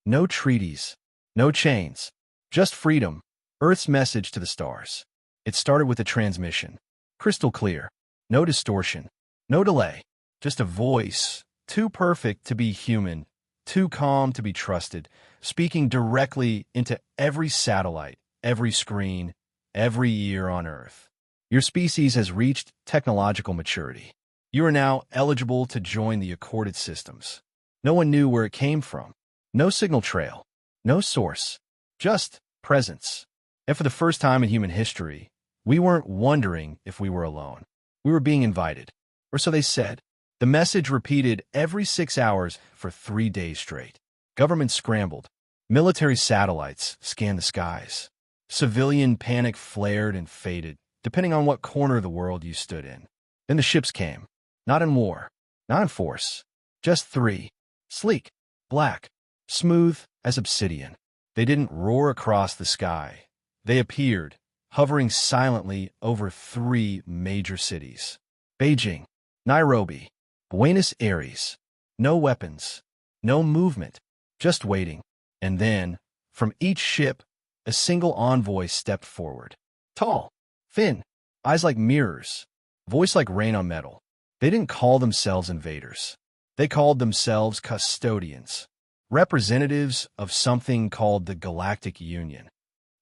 No treaties. No chains. Just freedom. Earth's message to the stars. It started with a transmission. Crystal clear. No distortion. No delay. Just a voice, too perfect to be human, too calm to be trusted, speaking directly into every satellite, every screen, every ear on Earth. Your species has reached technological maturity. You are now eligible to join the accorded systems. No one knew where it came from. No signal trail. No source. Just presence. And for the first time in human history, we weren't wondering if we were alone. We were being invited. Or so they said. The message repeated every 6 hours for 3 days straight. Governments scrambled. Military satellites scanned the skies. Civilian panic flared and faded, depending on what corner of the world you stood in. Then the ships came. Not in war. Not in force. Just 3. Sleek. Black. Smooth as obsidian. They didn't roar across the sky. They appeared, hovering silently over 3 major cities. Beijing. Nairobi. Buenos Aires. No weapons. No movement. Just waiting. And then, from each ship, a single envoy stepped forward. Tall. Thin. Eyes like mirrors. Voice like rain on metal. They didn't call themselves invaders. They called themselves custodians. Representatives of something called the Galactic Union.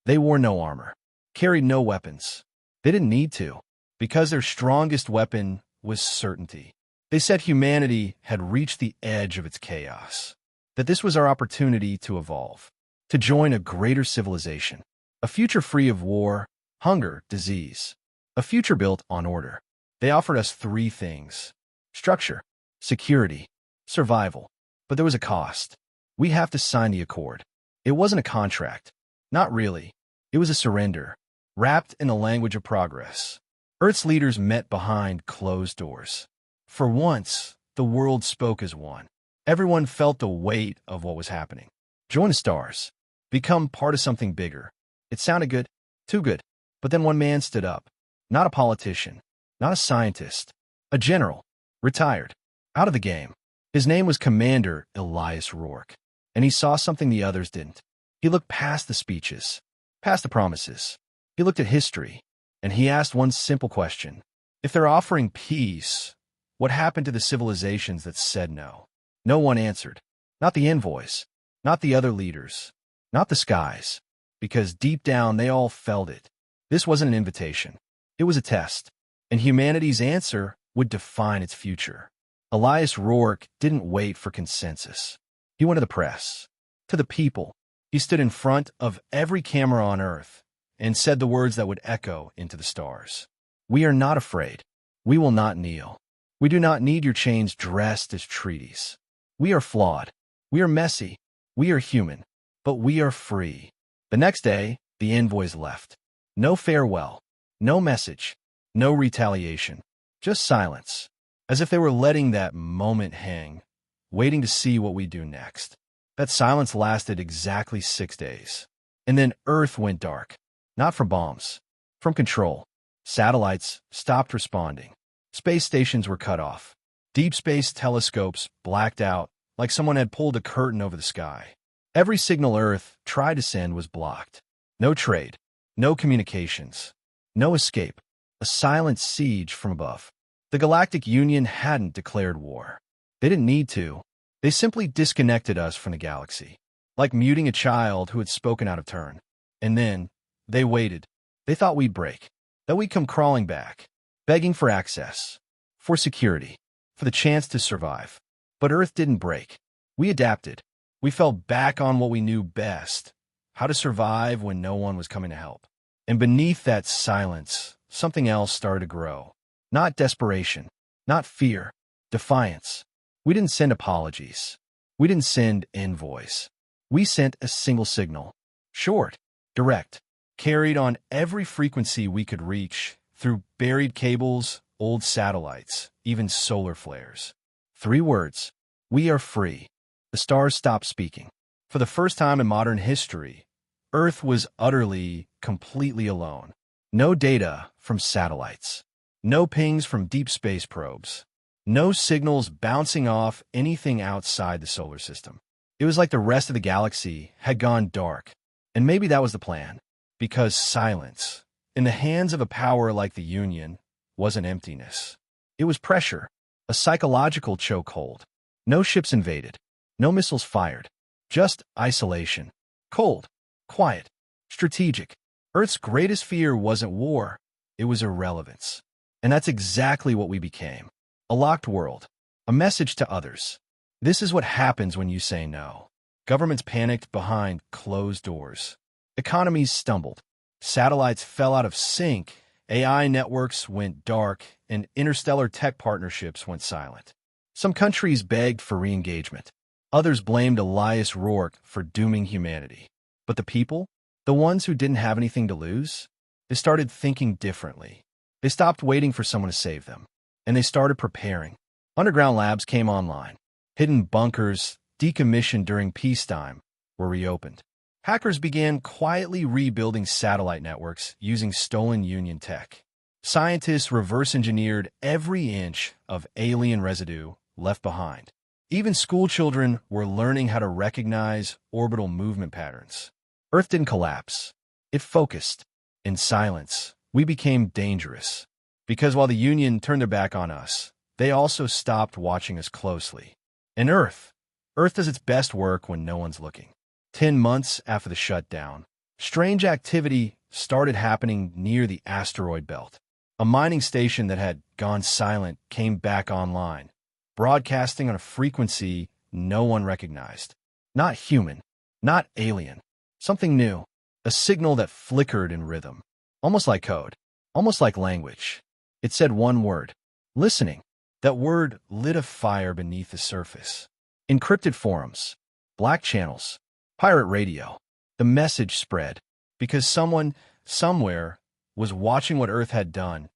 They wore no armor. Carried no weapons. They didn't need to, because their strongest weapon was certainty. They said humanity had reached the edge of its chaos, that this was our opportunity to evolve, to join a greater civilization, a future free of war, hunger, disease, a future built on order. They offered us 3 things: structure, security, survival. But there was a cost. We have to sign the accord. It wasn't a contract. Not really. It was a surrender, wrapped in the language of progress. Earth's leaders met behind closed doors. For once, the world spoke as one. Everyone felt the weight of what was happening. Join the stars. Become part of something bigger. It sounded good. Too good. But then one man stood up. Not a politician. Not a scientist. A general. Retired. Out of the game. His name was Commander Elias Rourke. And he saw something the others didn't. He looked past the speeches. Past the promises. He looked at history. And he asked one simple question. If they're offering peace, what happened to the civilizations that said no? No one answered. Not the envoys. Not the other leaders. Not the skies. Because deep down they all felt it. This wasn't an invitation. It was a test. And humanity's answer would define its future. Elias Rourke didn't wait for consensus. He went to the press. To the people. He stood in front of every camera on Earth and said the words that would echo into the stars. We are not afraid. We will not kneel. We do not need your chains dressed as treaties. We are flawed. We are messy. We are human. But we are free. The next day, the envoys left. No farewell. No message. No retaliation. Just silence. As if they were letting that moment hang, waiting to see what we do next. That silence lasted exactly 6 days. And then Earth went dark. Not from bombs. From control. Satellites stopped responding. Space stations were cut off. Deep space telescopes blacked out like someone had pulled a curtain over the sky. Every signal Earth tried to send was blocked. No trade. No communications. No escape. A silent siege from above. The Galactic Union hadn't declared war. They didn't need to. They simply disconnected us from the galaxy. Like muting a child who had spoken out of turn. And then, they waited. They thought we'd break. That we'd come crawling back. Begging for access. For security. For the chance to survive. But Earth didn't break. We adapted. We fell back on what we knew best. How to survive when no one was coming to help. And beneath that silence, something else started to grow. Not desperation. Not fear. Defiance. We didn't send apologies. We didn't send envoys. We sent a single signal. Short. Direct. Carried on every frequency we could reach, through buried cables, old satellites, even solar flares. 3 words. We are free. The stars stopped speaking. For the first time in modern history, Earth was utterly, completely alone. No data from satellites. No pings from deep space probes. No signals bouncing off anything outside the solar system. It was like the rest of the galaxy had gone dark. And maybe that was the plan. Because silence, in the hands of a power like the Union, wasn't emptiness. It was pressure, a psychological chokehold. No ships invaded, no missiles fired, just isolation. Cold, quiet, strategic. Earth's greatest fear wasn't war, it was irrelevance. And that's exactly what we became. A locked world, a message to others. This is what happens when you say no. Governments panicked behind closed doors. Economies stumbled. Satellites fell out of sync. AI networks went dark, and interstellar tech partnerships went silent. Some countries begged for re-engagement. Others blamed Elias Rourke for dooming humanity. But the people, the ones who didn't have anything to lose, they started thinking differently. They stopped waiting for someone to save them, and they started preparing. Underground labs came online. Hidden bunkers, decommissioned during peacetime, were reopened. Hackers began quietly rebuilding satellite networks using stolen Union tech. Scientists reverse-engineered every inch of alien residue left behind. Even schoolchildren were learning how to recognize orbital movement patterns. Earth didn't collapse. It focused. In silence, we became dangerous. Because while the Union turned their back on us, they also stopped watching us closely. And Earth does its best work when no one's looking. 10 months after the shutdown, strange activity started happening near the asteroid belt. A mining station that had gone silent came back online, broadcasting on a frequency no one recognized. Not human, not alien, something new, a signal that flickered in rhythm, almost like code, almost like language. It said one word, listening. That word lit a fire beneath the surface. Encrypted forums, black channels, pirate radio. The message spread because someone, somewhere, was watching what Earth had done,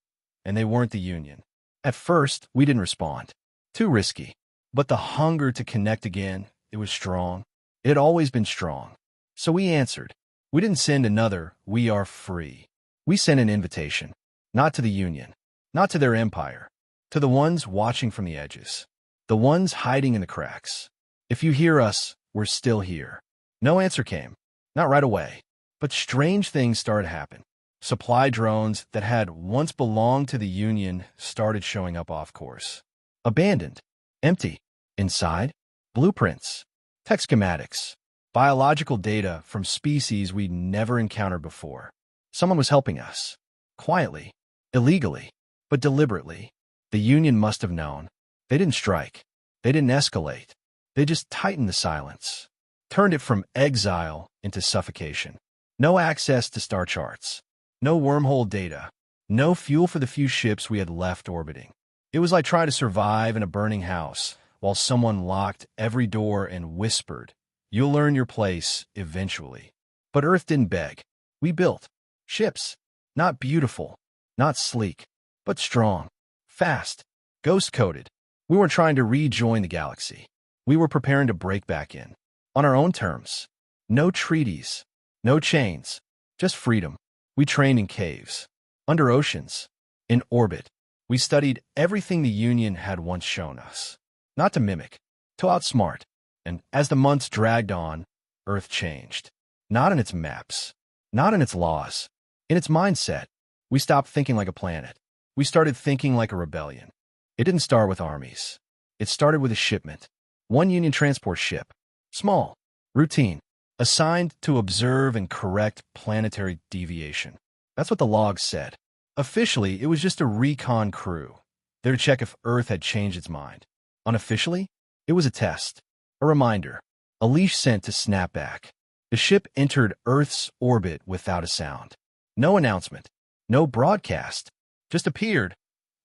and they weren't the Union. At first, we didn't respond. Too risky. But the hunger to connect again, it was strong. It had always been strong. So we answered. We didn't send another, "We are free." We sent an invitation. Not to the Union. Not to their empire. To the ones watching from the edges. The ones hiding in the cracks. If you hear us, we're still here. No answer came. Not right away. But strange things started to happen. Supply drones that had once belonged to the Union started showing up off course. Abandoned. Empty. Inside, blueprints, tech schematics, biological data from species we'd never encountered before. Someone was helping us. Quietly. Illegally. But deliberately. The Union must have known. They didn't strike. They didn't escalate. They just tightened the silence. Turned it from exile into suffocation. No access to star charts. No wormhole data. No fuel for the few ships we had left orbiting. It was like trying to survive in a burning house while someone locked every door and whispered, "You'll earn your place eventually." But Earth didn't beg. We built ships. Not beautiful, not sleek, but strong, fast, ghost-coded. We weren't trying to rejoin the galaxy. We were preparing to break back in. On our own terms. No treaties. No chains. Just freedom. We trained in caves. Under oceans. In orbit. We studied everything the Union had once shown us. Not to mimic. To outsmart. And as the months dragged on, Earth changed. Not in its maps. Not in its laws. In its mindset. We stopped thinking like a planet. We started thinking like a rebellion. It didn't start with armies. It started with a shipment. One Union transport ship. Small. Routine. Assigned to observe and correct planetary deviation. That's what the logs said. Officially, it was just a recon crew, there to check if Earth had changed its mind. Unofficially, it was a test. A reminder. A leash sent to snap back. The ship entered Earth's orbit without a sound. No announcement. No broadcast. Just appeared,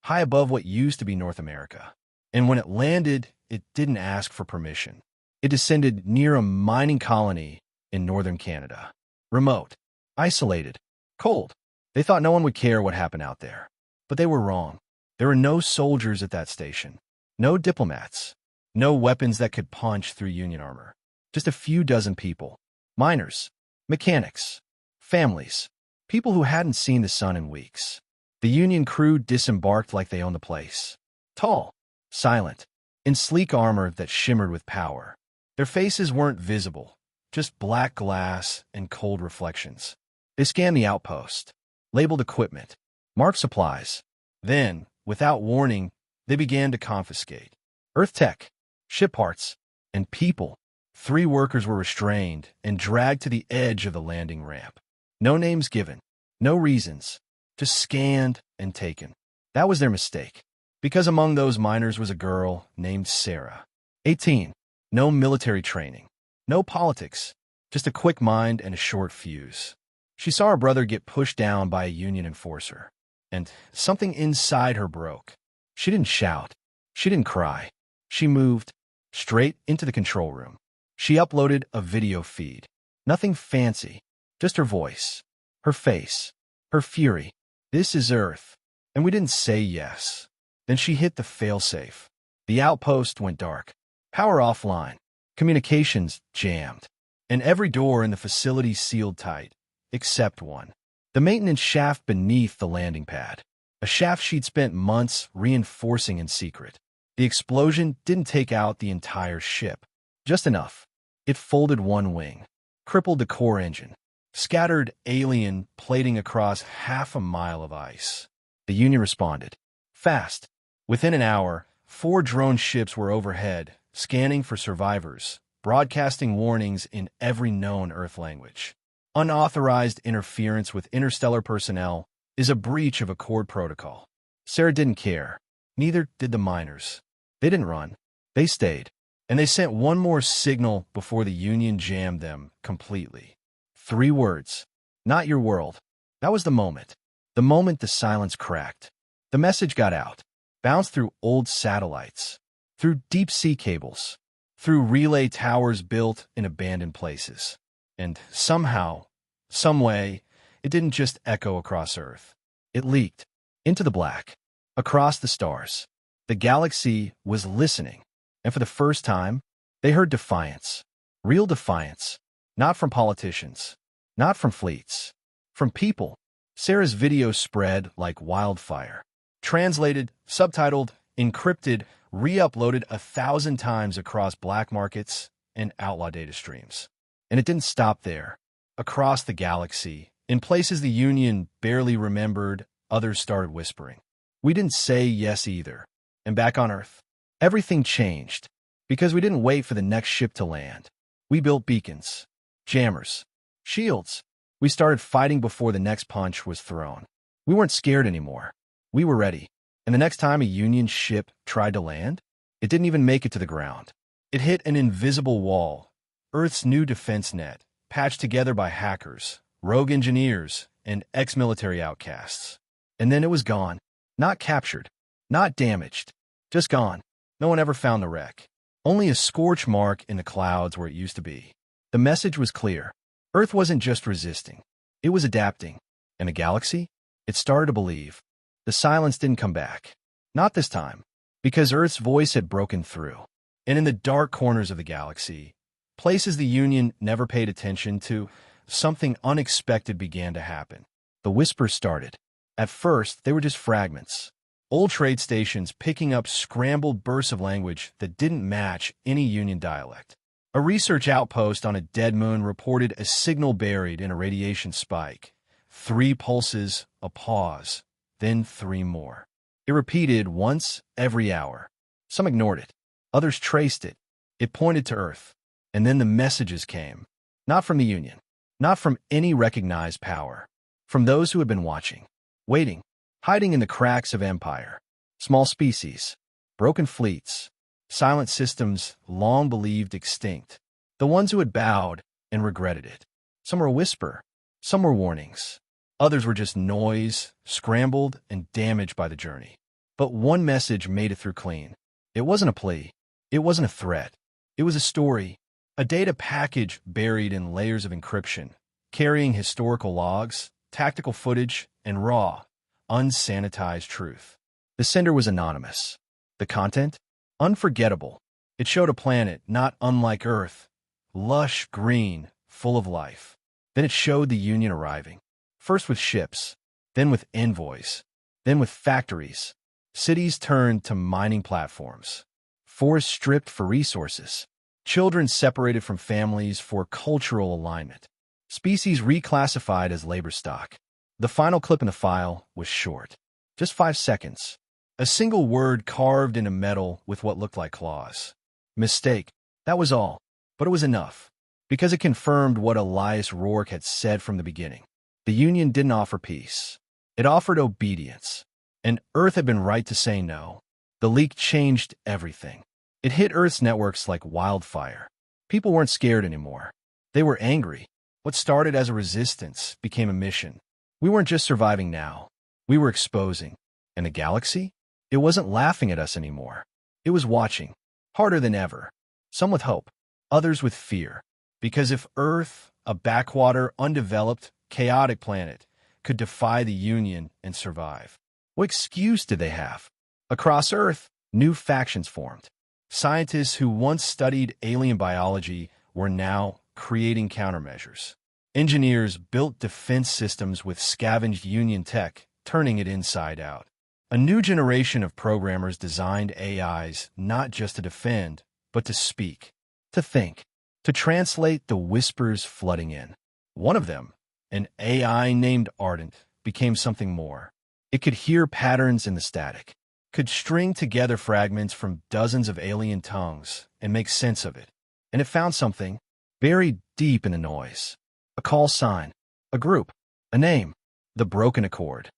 high above what used to be North America. And when it landed, it didn't ask for permission. It descended near a mining colony in northern Canada. Remote. Isolated. Cold. They thought no one would care what happened out there. But they were wrong. There were no soldiers at that station. No diplomats. No weapons that could punch through Union armor. Just a few dozen people. Miners. Mechanics. Families. People who hadn't seen the sun in weeks. The Union crew disembarked like they owned the place. Tall. Silent. In sleek armor that shimmered with power. Their faces weren't visible, just black glass and cold reflections. They scanned the outpost, labeled equipment, marked supplies. Then, without warning, they began to confiscate Earth tech, ship parts, and people. 3 workers were restrained and dragged to the edge of the landing ramp. No names given, no reasons, just scanned and taken. That was their mistake, because among those miners was a girl named Sarah, 18. No military training, no politics, just a quick mind and a short fuse. She saw her brother get pushed down by a Union enforcer, and something inside her broke. She didn't shout. She didn't cry. She moved straight into the control room. She uploaded a video feed. Nothing fancy, just her voice, her face, her fury. This is Earth, and we didn't say yes. Then she hit the failsafe. The outpost went dark. Power offline. Communications jammed. And every door in the facility sealed tight, except one. The maintenance shaft beneath the landing pad. A shaft she'd spent months reinforcing in secret. The explosion didn't take out the entire ship. Just enough. It folded one wing, crippled the core engine, scattered alien plating across half a mile of ice. The Union responded. Fast. Within an hour, 4 drone ships were overhead, scanning for survivors, broadcasting warnings in every known Earth language. Unauthorized interference with interstellar personnel is a breach of Accord protocol. Sarah didn't care. Neither did the miners. They didn't run. They stayed. And they sent one more signal before the Union jammed them completely. 3 words. Not your world. That was the moment. The moment the silence cracked. The message got out. Bounced through old satellites. Through deep-sea cables. Through relay towers built in abandoned places. And somehow, some way, it didn't just echo across Earth. It leaked into the black, across the stars. The galaxy was listening, and for the first time, they heard defiance. Real defiance. Not from politicians. Not from fleets. From people. Sarah's video spread like wildfire. Translated, subtitled, encrypted, re-uploaded 1,000 times across black markets and outlaw data streams. And it didn't stop there. Across the galaxy, in places the Union barely remembered, others started whispering. We didn't say yes either. And back on Earth, everything changed. Because we didn't wait for the next ship to land. We built beacons, jammers, shields. We started fighting before the next punch was thrown. We weren't scared anymore. We were ready. And the next time a Union ship tried to land, it didn't even make it to the ground. It hit an invisible wall, Earth's new defense net, patched together by hackers, rogue engineers, and ex-military outcasts. And then it was gone. Not captured. Not damaged. Just gone. No one ever found the wreck. Only a scorch mark in the clouds where it used to be. The message was clear. Earth wasn't just resisting. It was adapting. And the galaxy? It started to believe. The silence didn't come back. Not this time. Because Earth's voice had broken through. And in the dark corners of the galaxy, places the Union never paid attention to, something unexpected began to happen. The whispers started. At first, they were just fragments. Old trade stations picking up scrambled bursts of language that didn't match any Union dialect. A research outpost on a dead moon reported a signal buried in a radiation spike. 3 pulses, a pause, then 3 more. It repeated once every hour. Some ignored it. Others traced it. It pointed to Earth. And then the messages came. Not from the Union. Not from any recognized power. From those who had been watching. Waiting. Hiding in the cracks of empire. Small species. Broken fleets. Silent systems long believed extinct. The ones who had bowed and regretted it. Some were a whisper. Some were warnings. Others were just noise, scrambled and damaged by the journey. But one message made it through clean. It wasn't a plea. It wasn't a threat. It was a story. A data package buried in layers of encryption, carrying historical logs, tactical footage, and raw, unsanitized truth. The sender was anonymous. The content? Unforgettable. It showed a planet not unlike Earth, lush green, full of life. Then it showed the Union arriving. First with ships, then with envoys, then with factories. Cities turned to mining platforms. Forests stripped for resources. Children separated from families for cultural alignment. Species reclassified as labor stock. The final clip in the file was short. Just 5 seconds. A single word carved into metal with what looked like claws. Mistake. That was all. But it was enough. Because it confirmed what Elias Rourke had said from the beginning. The Union didn't offer peace. It offered obedience. And Earth had been right to say no. The leak changed everything. It hit Earth's networks like wildfire. People weren't scared anymore. They were angry. What started as a resistance became a mission. We weren't just surviving now. We were exposing. And the galaxy? It wasn't laughing at us anymore. It was watching. Harder than ever. Some with hope. Others with fear. Because if Earth, a backwater, undeveloped, chaotic planet, could defy the Union and survive, what excuse did they have? Across Earth, new factions formed. Scientists who once studied alien biology were now creating countermeasures. Engineers built defense systems with scavenged Union tech, turning it inside out. A new generation of programmers designed AIs not just to defend, but to speak, to think, to translate the whispers flooding in. One of them, an AI named Ardent, became something more. It could hear patterns in the static, could string together fragments from dozens of alien tongues and make sense of it. And it found something buried deep in the noise. A call sign, a group, a name, the Broken Accord.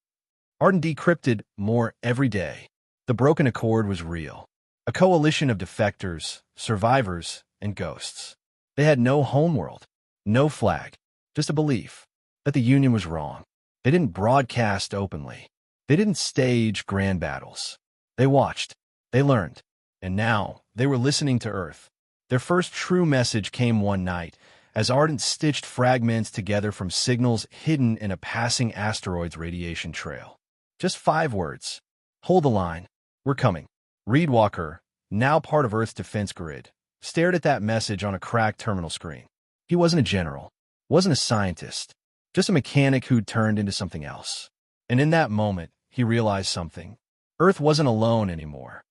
Ardent decrypted more every day. The Broken Accord was real. A coalition of defectors, survivors, and ghosts. They had no homeworld, no flag, just a belief that the Union was wrong. They didn't broadcast openly. They didn't stage grand battles. They watched. They learned. And now they were listening to Earth. Their first true message came one night, as Ardent stitched fragments together from signals hidden in a passing asteroid's radiation trail. Just 5 words. Hold the line. We're coming. Reed Walker, now part of Earth's defense grid, stared at that message on a cracked terminal screen. He wasn't a general, wasn't a scientist, just a mechanic who'd turned into something else. And in that moment, he realized something. Earth wasn't alone anymore.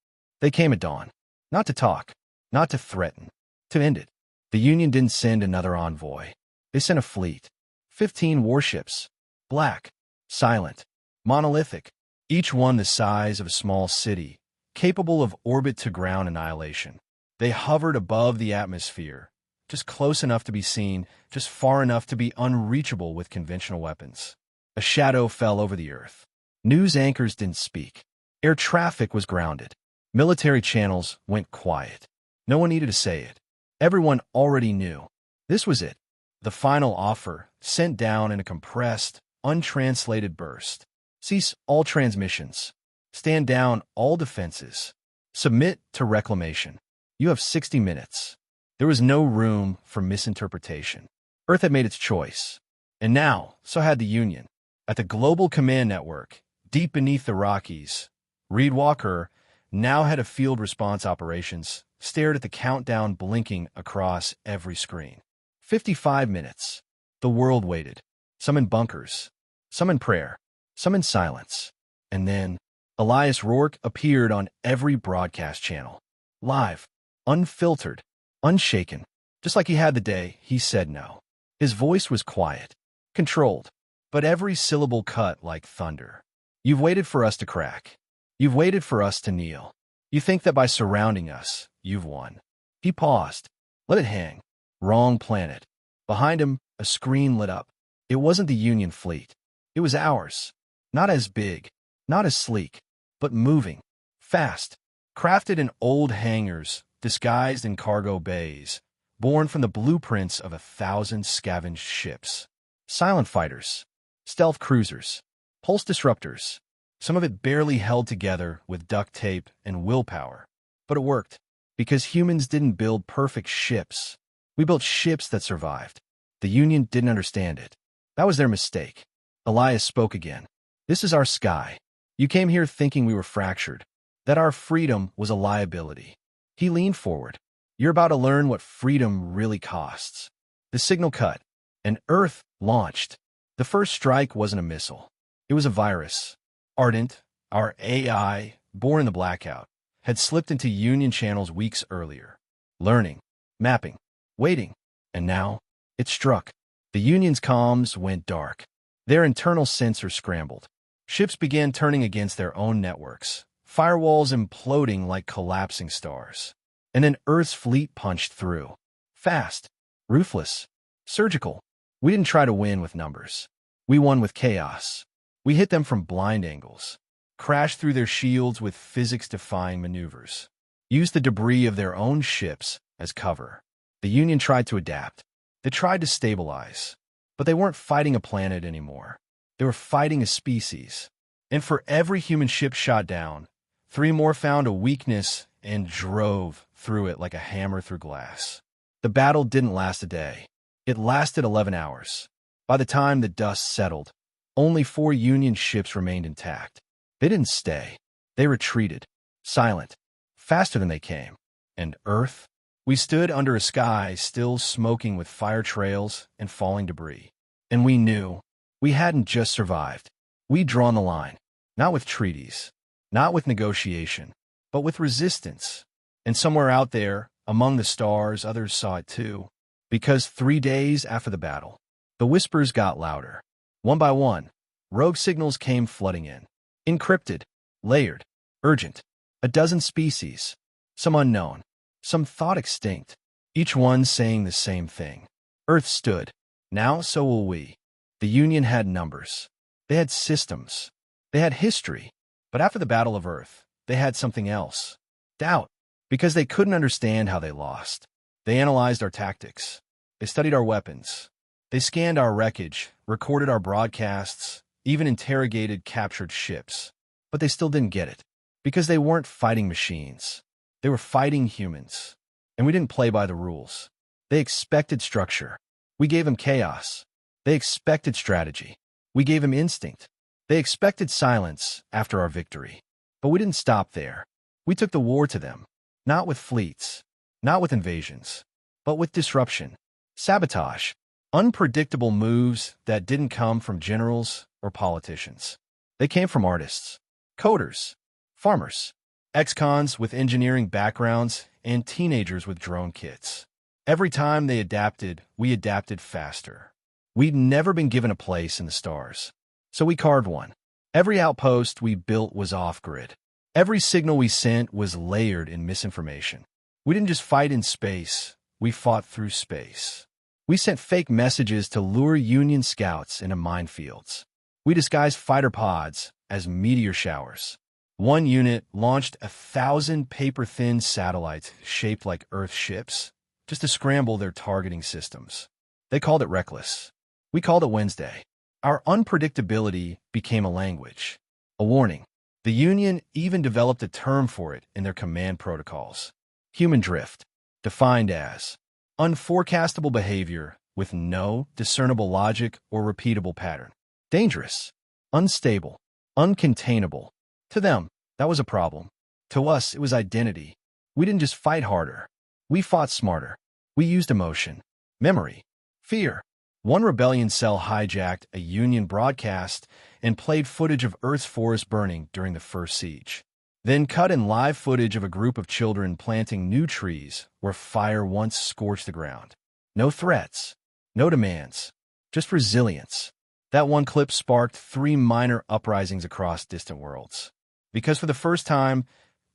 They came at dawn. Not to talk, not to threaten, to end it. The Union didn't send another envoy. They sent a fleet. 15 warships. Black, silent, monolithic, each one the size of a small city, capable of orbit-to-ground annihilation. They hovered above the atmosphere, just close enough to be seen, just far enough to be unreachable with conventional weapons. A shadow fell over the Earth. News anchors didn't speak. Air traffic was grounded. Military channels went quiet. No one needed to say it. Everyone already knew. This was it. The final offer, sent down in a compressed, untranslated burst. Cease all transmissions. Stand down all defenses. Submit to reclamation. You have 60 minutes. There was no room for misinterpretation. Earth had made its choice. And now, so had the Union. At the Global Command Network, deep beneath the Rockies, Reed Walker, now head of field response operations, stared at the countdown blinking across every screen. 55 minutes. The world waited. Some in bunkers. Some in prayer. Some in silence. And then, Elias Rourke appeared on every broadcast channel. Live. Unfiltered. Unshaken. Just like he had the day he said no. His voice was quiet. Controlled. But every syllable cut like thunder. You've waited for us to crack. You've waited for us to kneel. You think that by surrounding us, you've won. He paused. Let it hang. Wrong planet. Behind him, a screen lit up. It wasn't the Union fleet. It was ours. Not as big, not as sleek, but moving. Fast. Crafted in old hangars, disguised in cargo bays, born from the blueprints of 1,000 scavenged ships. Silent fighters. Stealth cruisers. Pulse disruptors. Some of it barely held together with duct tape and willpower. But it worked. Because humans didn't build perfect ships. We built ships that survived. The Union didn't understand it. That was their mistake. Elias spoke again. This is our sky. You came here thinking we were fractured. That our freedom was a liability. He leaned forward. You're about to learn what freedom really costs. The signal cut. And Earth launched. The first strike wasn't a missile. It was a virus. Ardent, our AI, born in the blackout, had slipped into Union channels weeks earlier. Learning. mapping, waiting. And now, it struck. The Union's comms went dark. Their internal sensors scrambled. Ships began turning against their own networks, firewalls imploding like collapsing stars. And then Earth's fleet punched through. Fast, ruthless, surgical. We didn't try to win with numbers. We won with chaos. We hit them from blind angles, crashed through their shields with physics-defying maneuvers, used the debris of their own ships as cover. The Union tried to adapt. They tried to stabilize. But they weren't fighting a planet anymore. They were fighting a species. And for every human ship shot down, 3 more found a weakness and drove through it like a hammer through glass. The battle didn't last a day. It lasted 11 hours. By the time the dust settled, only 4 Union ships remained intact. They didn't stay. They retreated, silent, faster than they came. And Earth? We stood under a sky still smoking with fire trails and falling debris. And we knew we hadn't just survived. We'd drawn the line, not with treaties, not with negotiation, but with resistance. And somewhere out there, among the stars, others saw it too. Because 3 days after the battle, the whispers got louder. One by one, rogue signals came flooding in. Encrypted, layered, urgent. A dozen species, some unknown, some thought extinct, each one saying the same thing. Earth stood. Now so will we. The Union had numbers. They had systems. They had history. But after the Battle of Earth, they had something else. Doubt. Because they couldn't understand how they lost. They analyzed our tactics. They studied our weapons. They scanned our wreckage, recorded our broadcasts, even interrogated captured ships. But they still didn't get it. Because they weren't fighting machines. They were fighting humans. And we didn't play by the rules. They expected structure. We gave them chaos. They expected strategy. We gave them instinct. They expected silence after our victory. But we didn't stop there. We took the war to them. Not with fleets. Not with invasions. But with disruption. Sabotage. Unpredictable moves that didn't come from generals or politicians. They came from artists, coders, farmers, ex-cons with engineering backgrounds, and teenagers with drone kits. Every time they adapted, we adapted faster. We'd never been given a place in the stars. So we carved one. Every outpost we built was off-grid. Every signal we sent was layered in misinformation. We didn't just fight in space, we fought through space. We sent fake messages to lure Union scouts into minefields. We disguised fighter pods as meteor showers. One unit launched 1,000 paper-thin satellites shaped like Earth ships just to scramble their targeting systems. They called it reckless. We called it Wednesday. Our unpredictability became a language, a warning. The Union even developed a term for it in their command protocols. Human drift, defined as unforecastable behavior with no discernible logic or repeatable pattern. Dangerous, unstable, uncontainable. To them, that was a problem. To us, it was identity. We didn't just fight harder. We fought smarter. We used emotion, memory, fear. One rebellion cell hijacked a Union broadcast and played footage of Earth's forest burning during the first siege. Then cut in live footage of a group of children planting new trees where fire once scorched the ground. No threats, no demands, just resilience. That one clip sparked 3 minor uprisings across distant worlds. Because for the first time,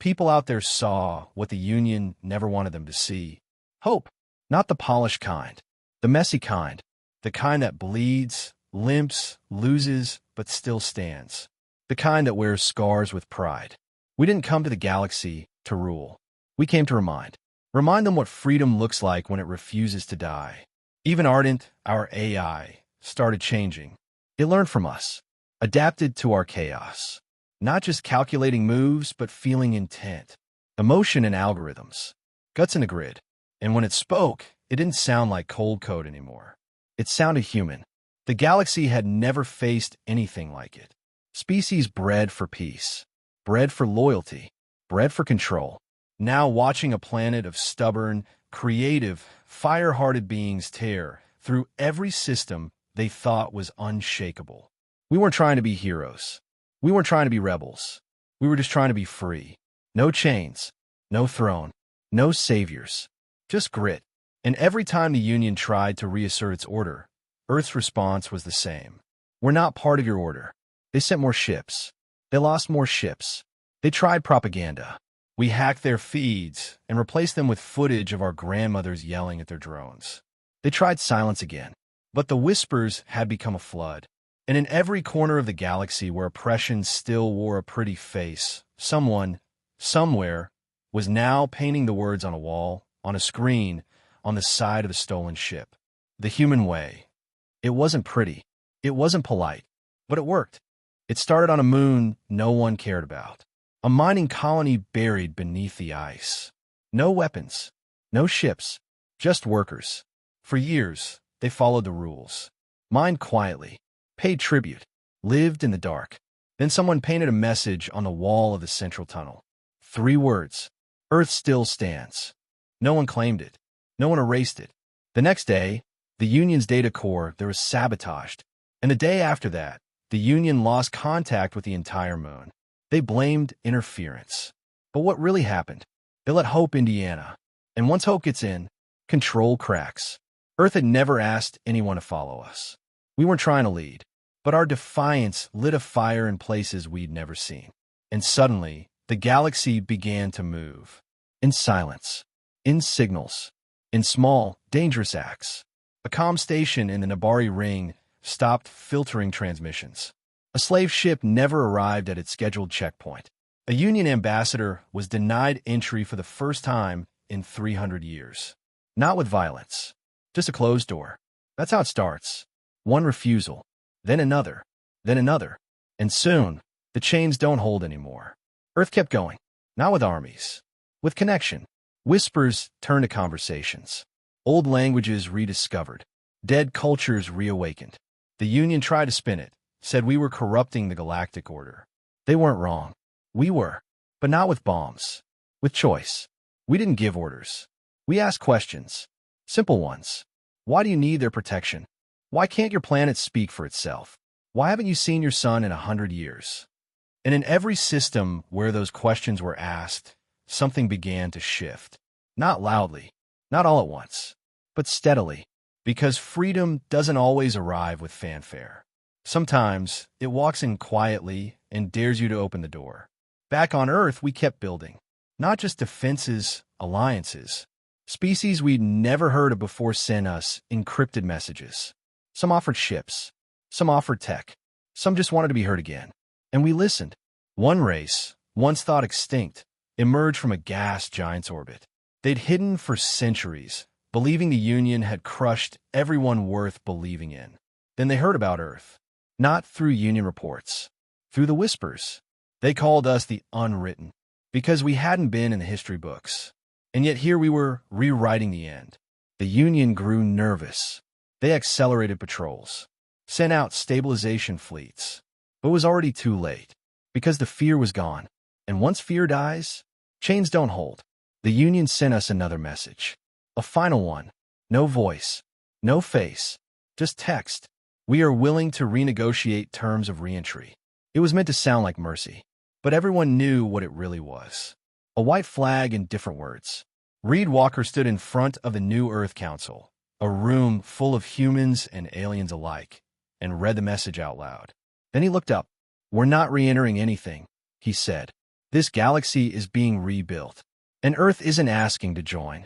people out there saw what the Union never wanted them to see. Hope, not the polished kind, the messy kind, the kind that bleeds, limps, loses, but still stands. The kind that wears scars with pride. We didn't come to the galaxy to rule. We came to remind. Remind them what freedom looks like when it refuses to die. Even Ardent, our AI, started changing. It learned from us, adapted to our chaos. Not just calculating moves, but feeling intent, emotion and algorithms, guts in a grid. And when it spoke, it didn't sound like cold code anymore. It sounded human. The galaxy had never faced anything like it. Species bred for peace, bred for loyalty, bred for control. Now watching a planet of stubborn, creative, fire-hearted beings tear through every system they thought was unshakable. We weren't trying to be heroes. We weren't trying to be rebels. We were just trying to be free. No chains, no throne, no saviors. Just grit, And every time the Union tried to reassert its order, Earth's response was the same. We're not part of your order. They sent more ships. They lost more ships. They tried propaganda. We hacked their feeds and replaced them with footage of our grandmothers yelling at their drones. They tried silence again. But the whispers had become a flood. And in every corner of the galaxy where oppression still wore a pretty face, someone, somewhere, was now painting the words on a wall, on a screen, on the side of a stolen ship. The human way. It wasn't pretty. It wasn't polite. But it worked. It started on a moon no one cared about. A mining colony buried beneath the ice. No weapons. No ships. Just workers. For years, they followed the rules. Mined quietly. Paid tribute. Lived in the dark. Then someone painted a message on the wall of the central tunnel. 3 words. Earth still stands. No one claimed it. No one erased it. The next day, the Union's data core there was sabotaged. And the day after that, the Union lost contact with the entire moon. They blamed interference. But what really happened? They let hope Indiana. And once hope gets in, control cracks. Earth had never asked anyone to follow us. We weren't trying to lead. But our defiance lit a fire in places we'd never seen. And suddenly, the galaxy began to move. In silence. In signals. In small, dangerous acts. A comm station in the Nabari Ring stopped filtering transmissions. A slave ship never arrived at its scheduled checkpoint. A Union ambassador was denied entry for the first time in 300 years. Not with violence. Just a closed door. That's how it starts. One refusal. Then another. Then another. And soon, the chains don't hold anymore. Earth kept going. Not with armies. With connection. Whispers turned to conversations. Old languages rediscovered. Dead cultures reawakened. The Union tried to spin it. Said we were corrupting the galactic order. They weren't wrong. We were. But not with bombs. With choice. We didn't give orders. We asked questions. Simple ones. Why do you need their protection? Why can't your planet speak for itself? Why haven't you seen your sun in 100 years? And in every system where those questions were asked, something began to shift. Not loudly. Not all at once. But steadily. Because freedom doesn't always arrive with fanfare. Sometimes it walks in quietly and dares you to open the door. Back on Earth, we kept building. Not just defenses, alliances. Species we'd never heard of before sent us encrypted messages. Some offered ships. Some offered tech. Some just wanted to be heard again. And we listened. One race, once thought extinct, emerged from a gas giant's orbit. They'd hidden for centuries, believing the Union had crushed everyone worth believing in. Then they heard about Earth. Not through Union reports. Through the whispers. They called us the unwritten. Because we hadn't been in the history books. And yet here we were, rewriting the end. The Union grew nervous. They accelerated patrols. Sent out stabilization fleets. But it was already too late. Because the fear was gone. And once fear dies, chains don't hold. The Union sent us another message. A final one. No voice. No face. Just text. We are willing to renegotiate terms of reentry. It was meant to sound like mercy. But everyone knew what it really was. A white flag in different words. Reed Walker stood in front of the New Earth Council, a room full of humans and aliens alike, and read the message out loud. Then he looked up. We're not re-entering anything, he said. This galaxy is being rebuilt, and Earth isn't asking to join.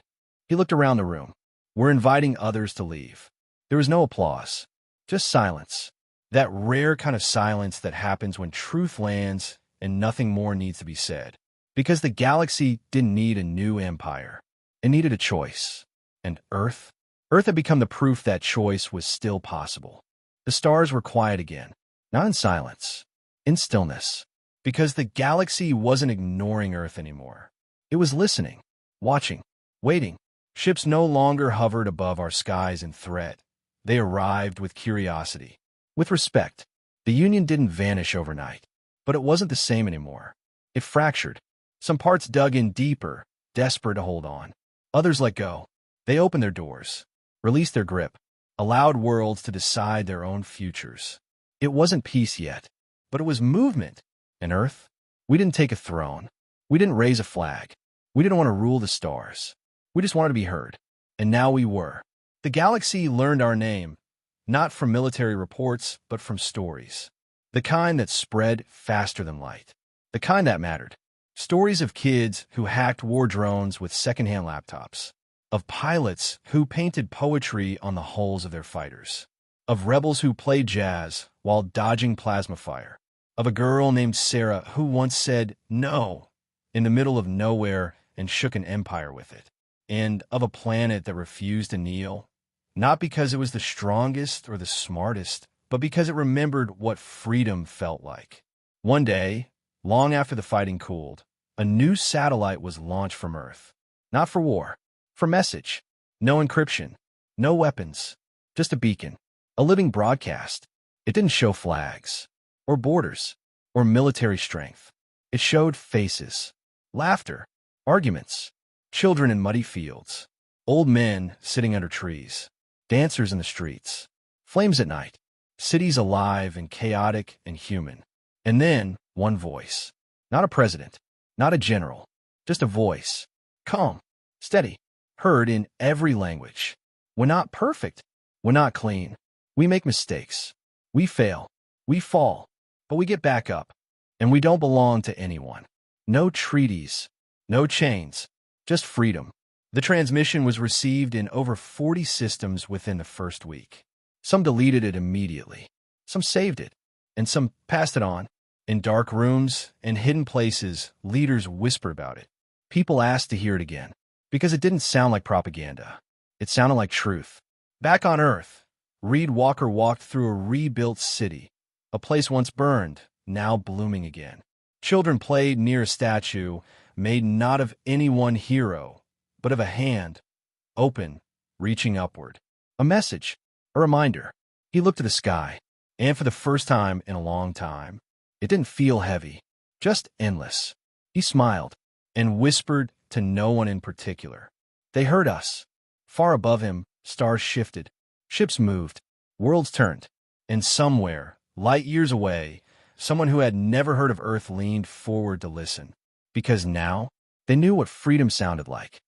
He looked around the room. We're inviting others to leave. There was no applause, just silence. That rare kind of silence that happens when truth lands and nothing more needs to be said. Because the galaxy didn't need a new empire. It needed a choice. And Earth? Earth had become the proof that choice was still possible. The stars were quiet again. Not in silence. In stillness. Because the galaxy wasn't ignoring Earth anymore. It was listening. Watching. Waiting. Ships no longer hovered above our skies in threat. They arrived with curiosity. With respect. The Union didn't vanish overnight. But it wasn't the same anymore. It fractured. Some parts dug in deeper, desperate to hold on. Others let go. They opened their doors, released their grip, allowed worlds to decide their own futures. It wasn't peace yet, but it was movement. And Earth? We didn't take a throne. We didn't raise a flag. We didn't want to rule the stars. We just wanted to be heard. And now we were. The galaxy learned our name, not from military reports, but from stories. The kind that spread faster than light. The kind that mattered. Stories of kids who hacked war drones with secondhand laptops. Of pilots who painted poetry on the hulls of their fighters. Of rebels who played jazz while dodging plasma fire. Of a girl named Sarah who once said no in the middle of nowhere and shook an empire with it. And of a planet that refused to kneel, not because it was the strongest or the smartest, but because it remembered what freedom felt like. One day, long after the fighting cooled, a new satellite was launched from Earth. Not for war, for message. No encryption, no weapons, just a beacon, a living broadcast. It didn't show flags, or borders, or military strength. It showed faces, laughter, arguments, children in muddy fields, old men sitting under trees, dancers in the streets, flames at night, cities alive and chaotic and human. And then one voice. Not a president, not a general, just a voice. Calm, steady, heard in every language. We're not perfect. We're not clean. We make mistakes. We fail. We fall. But we get back up. And we don't belong to anyone. No treaties. No chains. Just freedom. The transmission was received in over 40 systems within the first week. Some deleted it immediately. Some saved it. And some passed it on. In dark rooms and hidden places, leaders whispered about it. People asked to hear it again, because it didn't sound like propaganda. It sounded like truth. Back on Earth, Reed Walker walked through a rebuilt city, a place once burned, now blooming again. Children played near a statue made not of any one hero, but of a hand, open, reaching upward. A message, a reminder. He looked to the sky, and for the first time in a long time, it didn't feel heavy, just endless. He smiled and whispered to no one in particular. They heard us. Far above him, stars shifted, ships moved, worlds turned, and somewhere, light years away, someone who had never heard of Earth leaned forward to listen. Because now, they knew what freedom sounded like.